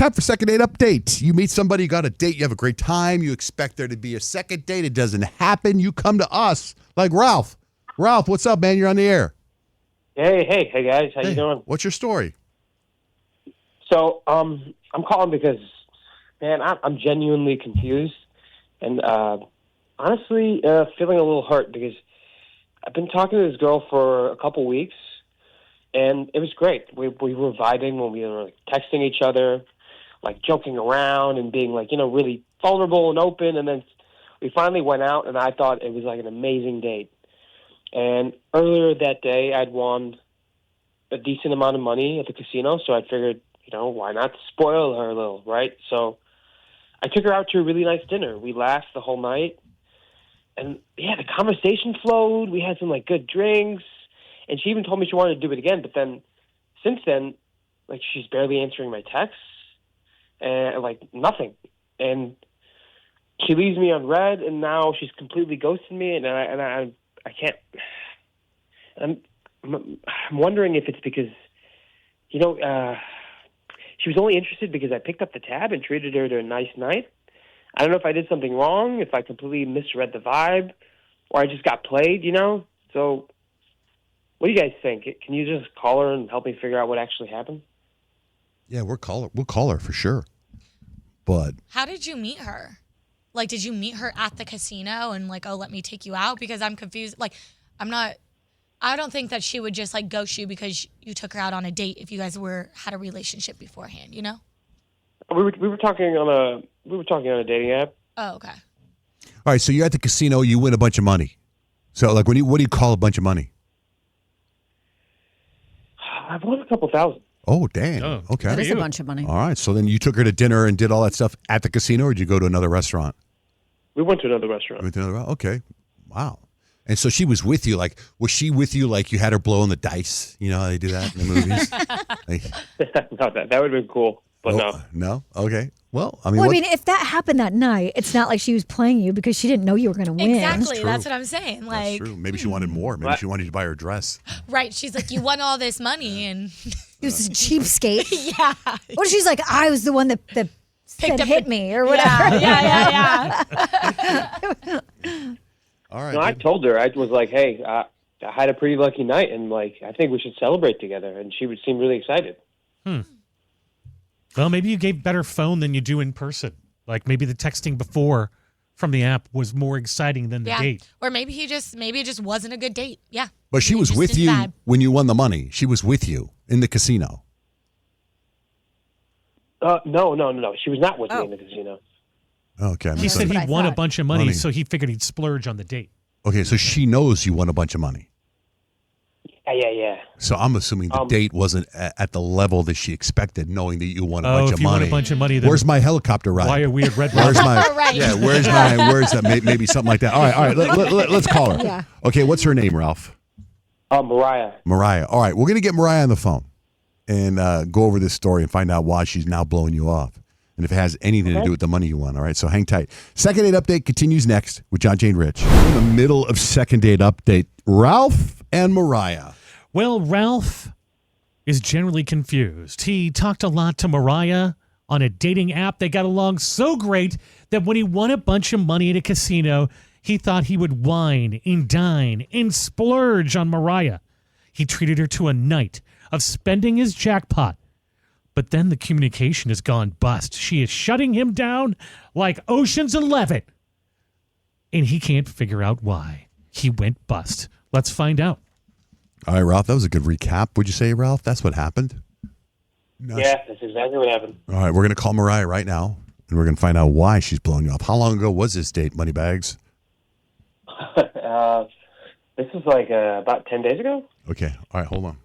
time for second date update. You meet somebody, you got a date, you have a great time, you expect there to be a second date. It doesn't happen. You come to us like Ralph. Ralph, what's up, man? You're on the air. Hey guys, how you doing? What's your story? So, I'm calling because, man, I'm genuinely confused and honestly feeling a little hurt because I've been talking to this girl for a couple weeks, and it was great. We were vibing when we were like, texting each other, like joking around and being like, really vulnerable and open. And then we finally went out, and I thought it was like an amazing date. And earlier that day, I'd won a decent amount of money at the casino, so I figured, why not spoil her a little, right? So I took her out to a really nice dinner. We laughed the whole night. And, yeah, the conversation flowed. We had some, good drinks. And she even told me she wanted to do it again. But then, since then, she's barely answering my texts. And, nothing. And she leaves me on red, and now she's completely ghosted me. And I can't... I'm wondering if it's because, she was only interested because I picked up the tab and treated her to a nice night. I don't know if I did something wrong, if I completely misread the vibe, or I just got played, So what do you guys think? Can you just call her and help me figure out what actually happened? Yeah, we'll call her for sure. But how did you meet her? Did you meet her at the casino and let me take you out? Because I'm confused. I don't think that she would just ghost you because you took her out on a date if you guys had a relationship beforehand, We were talking on a dating app. Oh, okay. all right, so you're at the casino, you win a bunch of money. So what do you call a bunch of money? I've won a couple thousand. Oh, dang. Oh, okay. That is a bunch of money. All right, so then you took her to dinner and did all that stuff at the casino, or did you go to another restaurant? We went to another restaurant. Okay. Wow. And so she was with you, was she with you you had her blowing the dice? You know how they do that in the movies? No, that would have been cool, but no. No? Okay. Well, if that happened that night, it's not like she was playing you because she didn't know you were going to win. Exactly. That's what I'm saying. That's true. Maybe she wanted more. Maybe she wanted you to buy her a dress. Right. She's like, you won all this money. And he was a cheapskate. Yeah. Or she's like, I was the one that said hit me or whatever. Yeah. All right. No, I told her, I was like, hey, I had a pretty lucky night, and I think we should celebrate together. And she would seem really excited. Well, maybe you gave better phone than you do in person. Maybe the texting before from the app was more exciting than the date. Or maybe it just wasn't a good date. Yeah. But she was with you when you won the money. She was with you in the casino. No. She was not with me in the casino. Okay. He said he won a bunch of money, so he figured he'd splurge on the date. Okay, so she knows you won a bunch of money. Yeah. So I'm assuming the date wasn't at the level that she expected, knowing that you won a bunch of money. If you won a bunch of money, then where's my helicopter ride? Why are we at Red Where's Rock? my? Right. Yeah, where's that? Maybe something like that. All right. Let's call her. Yeah. Okay, what's her name, Ralph? Mariah. Mariah. All right, we're gonna get Mariah on the phone and go over this story and find out why she's now blowing you off, and if it has anything to do with the money you won. All right, so hang tight. Second date update continues next with John, Jane, Rich. In the middle of second date update, Ralph and Mariah. Well, Ralph is generally confused. He talked a lot to Mariah on a dating app. They got along so great that when he won a bunch of money at a casino, he thought he would wine and dine and splurge on Mariah. He treated her to a night of spending his jackpot. But then the communication has gone bust. She is shutting him down like Ocean's 11. And he can't figure out why. He went bust. Let's find out. All right, Ralph, that was a good recap. Would you say, Ralph, that's what happened? No, Yeah, that's exactly what happened. All right, we're going to call Mariah right now, and we're going to find out why she's blowing you off. How long ago was this date, Moneybags? This was about 10 days ago. Okay, all right, hold on.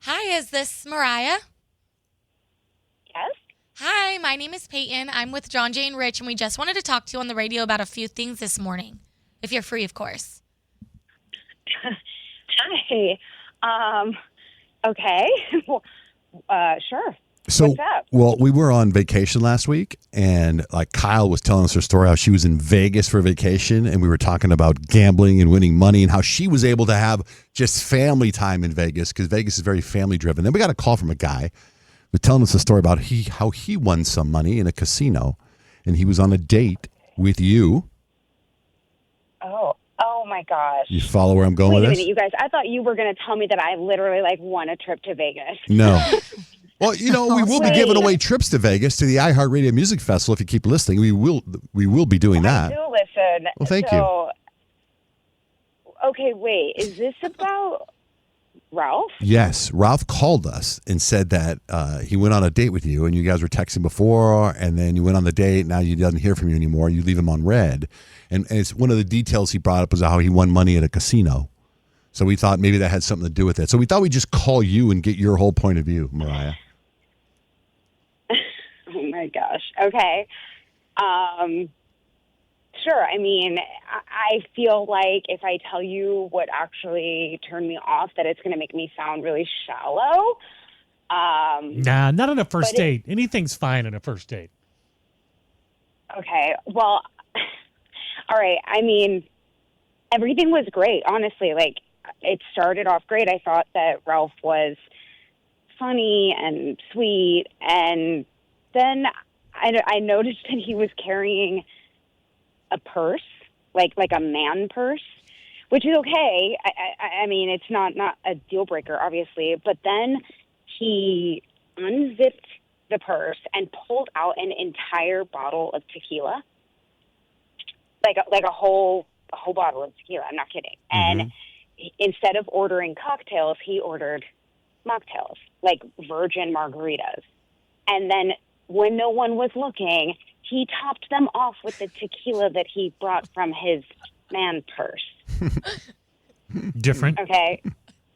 Hi, is this Mariah? Yes? Hi, my name is Peyton. I'm with John, Jane, Rich, and we just wanted to talk to you on the radio about a few things this morning. If you're free, of course. Hi. Okay. Sure. So, What's up? well, we were on vacation last week, and like Kyle was telling us her story how she was in Vegas for vacation, and we were talking about gambling and winning money, and how she was able to have just family time in Vegas because Vegas is very family driven. Then we got a call from a guy who was telling us a story about how he won some money in a casino, and he was on a date with you. Oh my gosh. You follow where I'm going Wait with a this? minute, you guys. I thought you were going to tell me that I literally won a trip to Vegas. No. Well, we will be Wait. giving away trips to Vegas to the iHeartRadio Music Festival. If you keep listening, we will be doing that. I do listen. Well, thank you. Okay, wait. Is this about Ralph? Yes, Ralph called us and said that he went on a date with you, and you guys were texting before, and then you went on the date. Now he doesn't hear from you anymore. You leave him on red, and it's one of the details he brought up was how he won money at a casino. So we thought maybe that had something to do with it. So we thought we'd just call you and get your whole point of view, Mariah. Oh my gosh. Okay. Sure. I mean, I feel like if I tell you what actually turned me off, that it's going to make me sound really shallow. Nah, not on a first date. Anything's fine on a first date. Okay. Well, all right. I mean, everything was great, honestly. Like, it started off great. I thought that Ralph was funny and sweet, and then I noticed that he was carrying a purse, like a man purse, which is okay. I mean, it's not a deal breaker, obviously. But then he unzipped the purse and pulled out an entire bottle of tequila, like a whole bottle of tequila. I'm not kidding. Mm-hmm. And instead of ordering cocktails, he ordered mocktails, like virgin margaritas. And then when no one was looking, he topped them off with the tequila that he brought from his man purse. Different. Okay.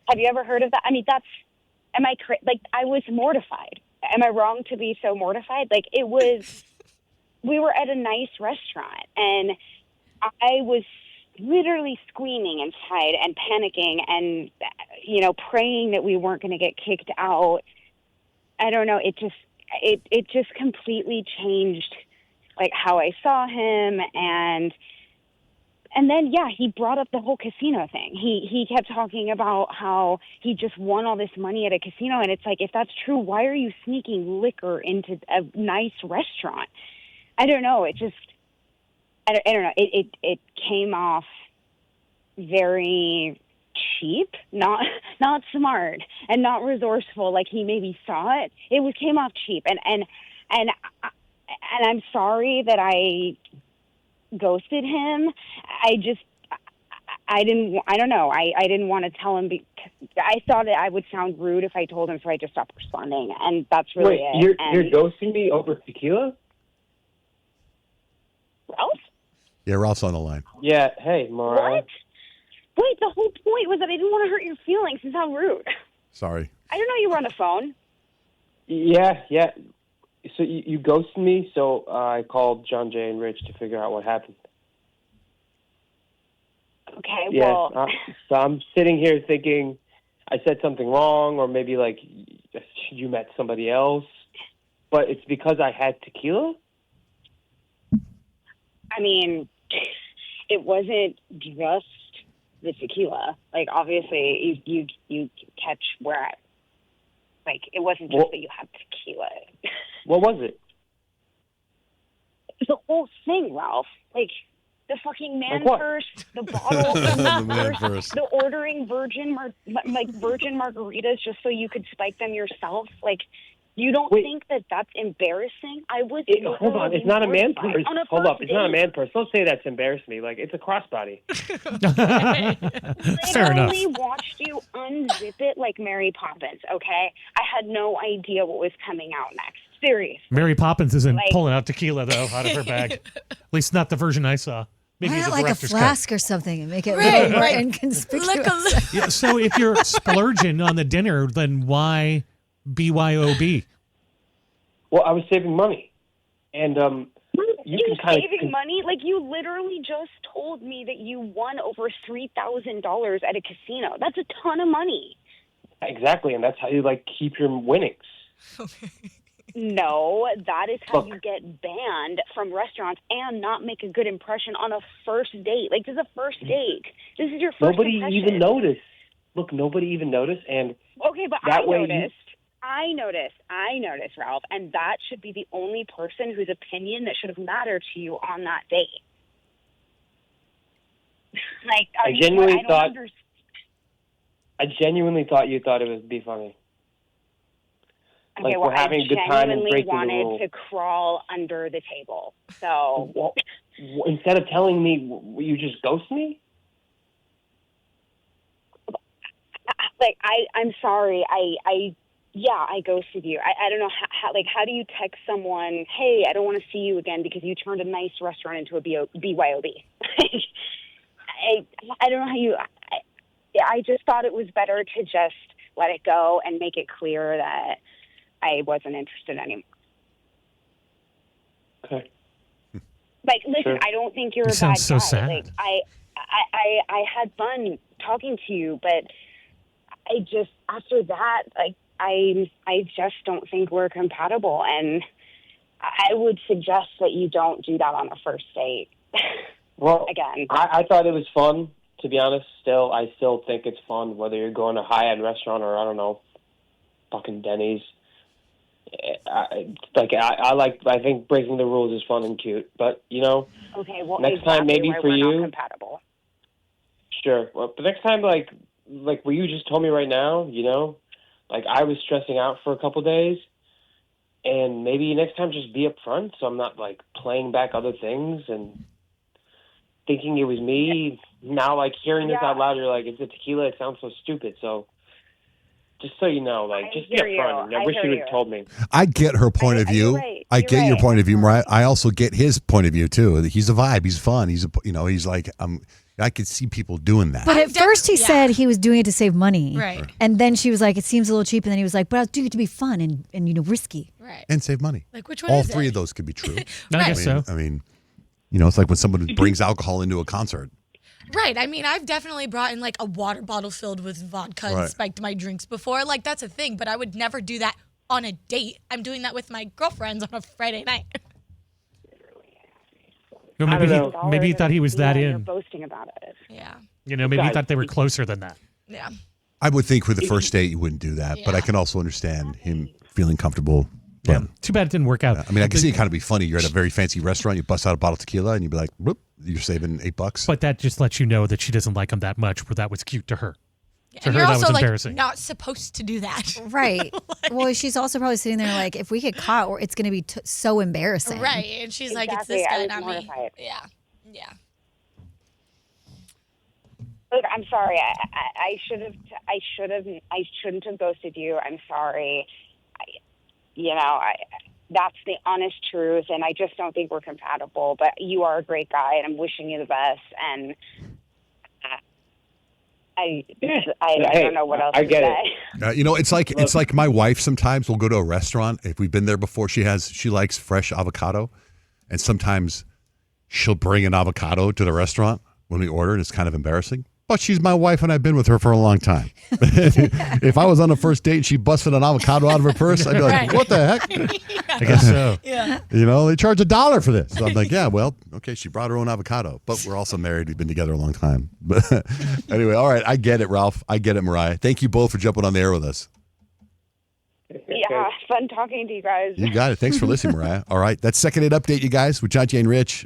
Have you ever heard of that? I mean, I was mortified. Am I wrong to be so mortified? Like, we were at a nice restaurant, and I was literally screaming inside and panicking and, praying that we weren't going to get kicked out. I don't know. It just completely changed, like, how I saw him. And then, yeah, he brought up the whole casino thing. He kept talking about how he just won all this money at a casino. And it's like, if that's true, why are you sneaking liquor into a nice restaurant? I don't know. I don't know. It came off very cheap, not smart, and not resourceful. Like he maybe saw it. It came off cheap, and I'm sorry that I ghosted him. I don't know. I didn't want to tell him because I thought that I would sound rude if I told him, so I just stopped responding, and that's really it. You're ghosting me over tequila? Ralph? Yeah, Ralph's on the line. Yeah. Hey, Mariah. What? Wait, the whole point was that I didn't want to hurt your feelings and sound rude. Sorry. I didn't know you were on the phone. Yeah. So you ghosted me, so I called John Jay and Rich to figure out what happened. Okay, Yeah. well... So I'm sitting here thinking I said something wrong, or maybe like you met somebody else, but it's because I had tequila? I mean, it wasn't just the tequila. Like, obviously, you catch where I... Like, it wasn't just that you had tequila. What was it? The whole thing, Ralph. Like, the fucking man Like what? purse, the bottle, The man purse. the ordering virgin margaritas just so you could spike them yourself. Like, you don't Wait. think that that's embarrassing? I was... Hold on, it's not a man purse. On a Hold up, first it's not a date. man purse. Don't say that's embarrassed me. Like, it's a crossbody. Fair enough. I watched you unzip it like Mary Poppins, okay? I had no idea what was coming out next. Seriously. Mary Poppins isn't Like- pulling out tequila, though, out of her bag. At least not the version I saw. Maybe Why the not like a director's cut. flask or something and make it a Right, little more right. inconspicuous? Yeah, so if you're splurging on the dinner, then why BYOB? Well, I was saving money, and you you can kind saving of money? Like, you literally just told me that you won over $3,000 at a casino. That's a ton of money. exactly, and that's how you like keep your winnings. No, that is how Look. you get banned from restaurants and not make a good impression on a first date. Like, this is a first date. This is your first Nobody impression. even noticed. Look, nobody even noticed, and Okay, but that I way you- noticed. I noticed, Ralph, and that should be the only person whose opinion that should have mattered to you on that date. Like, I genuinely I don't thought- understand. I genuinely thought you thought it would be funny. Okay, like, well, we're having I a good time and genuinely breaking the wanted rule. to crawl under the table. So, Well, instead of telling me, you just ghost me? like, I'm sorry. I ghosted you. I don't know how do you text someone, hey, I don't want to see you again because you turned a nice restaurant into a BYOB. I don't know how you. I just thought it was better to just let it go and make it clear that I wasn't interested anymore. Okay. Like, listen, Sure. I don't think you're You a sound bad so guy. sad. Like, I had fun talking to you, but I just after that, like, I just don't think we're compatible, and I would suggest that you don't do that on a first date. Well, Again. I thought it was fun. To be honest, I still think it's fun whether you're going to a high-end restaurant or I don't know, fucking Denny's. I think breaking the rules is fun and cute, but Okay, well, Next exactly time, maybe why for we're you- not compatible. sure. Well, but next time, like what you just told me right now, like I was stressing out for a couple days, and maybe next time just be upfront, so I'm not like playing back other things and thinking it was me. Now, like hearing this Yeah. out loud, you're like, it's a tequila. It sounds so stupid. So, just so you know, like, I just be hear you. upfront. And I I wish hear you would you. have told me. I get her point of view. You're right. I You're get your right. point of view, Mariah. I also get his point of view too. He's a vibe. He's fun. He's he's like I could see people doing that. But I've at first he yeah. said he was doing it to save money. Right. And then she was like, it seems a little cheap. And then he was like, but I was doing it to be fun and risky. Right. And save money. Like, which one All is three it? of those could be true. I guess so. I mean, it's like when someone brings alcohol into a concert. Right. I mean, I've definitely brought in like a water bottle filled with vodka Right. and spiked my drinks before. Like, that's a thing, but I would never do that on a date. I'm doing that with my girlfriends on a Friday night. Or I maybe don't he, maybe he thought he was that You're in. boasting about it. Yeah. Maybe he Guys, thought they were closer than that. Yeah. I would think for the first date you wouldn't do that, but I Yeah. can also understand him feeling comfortable. Yeah. But, Too bad it didn't work out. I mean, I can see it kind of be funny. You're at a very fancy restaurant, you bust out a bottle of tequila, and you'd be like, whoop, you're saving $8. But that just lets you know that she doesn't like him that much, where that was cute to her. To And her, you're that also was like embarrassing. not supposed to do that. Right. Well, she's also probably sitting there like, if we get caught, it's going to be so embarrassing. Right. And she's like, it's Exactly. this I guy, was not me. mortified. Yeah. Yeah. Look, I'm sorry. I shouldn't have ghosted you. I'm sorry. That's the honest truth, and I just don't think we're compatible. But you are a great guy, and I'm wishing you the best. And I don't know what else I to get say. it. It's like my wife sometimes will go to a restaurant if we've been there before. She likes fresh avocado, and sometimes she'll bring an avocado to the restaurant when we order, and it's kind of embarrassing. But she's my wife, and I've been with her for a long time. If I was on a first date and she busted an avocado out of her purse, I'd be like, Right. "What the heck?" I guess so. Yeah. They charge $1 for this. So I'm like, yeah, well, okay, she brought her own avocado. But we're also married. We've been together a long time. But anyway, all right, I get it, Ralph. I get it, Mariah. Thank you both for jumping on the air with us. Yeah, fun talking to you guys. You got it. Thanks for listening, Mariah. All right, that's Second Date Update, you guys, with John, Jay, and Rich.